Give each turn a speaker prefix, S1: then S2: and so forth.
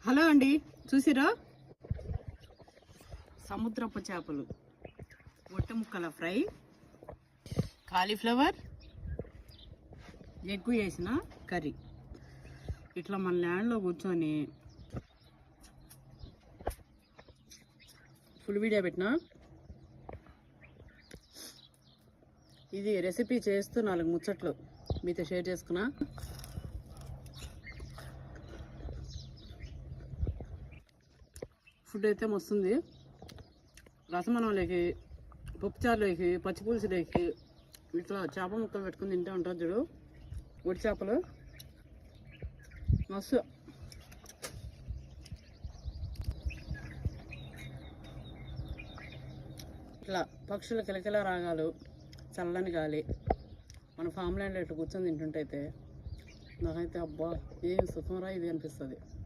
S1: Hello అండి, చూసిరా సముద్రపు చేపలు, ఒట్టి ముక్కల ఫ్రై, కాలీఫ్లవర్, ఎగ్గు వేసిన కర్రీ. ఇట్లా మన ల్యాండ్లో కూర్చొని ఫుల్ వీడియో పెట్టినా. ఇది రెసిపీ చేస్తూ 4 ముచ్చట్లు మీతో షేర్ చేసుకున్నా. ఫుడ్ అయితే మస్తుంది. రసమనంలోకి, పప్పుచారులోకి, పచ్చిపులుసులోకి ఇట్లా చేప ముక్కలు పెట్టుకుని తింటూ ఉంటారు చూడు, ఒడి చేపలు మస్తు. ఇట్లా పక్షుల కిలకిల రాగాలు, చల్లని గాలి, మన ఫామ్ ల్యాండ్లో ఇట్లా కూర్చొని తింటుంటైతే నాకైతే అబ్బా ఏం సుఖంరా ఇది అనిపిస్తుంది.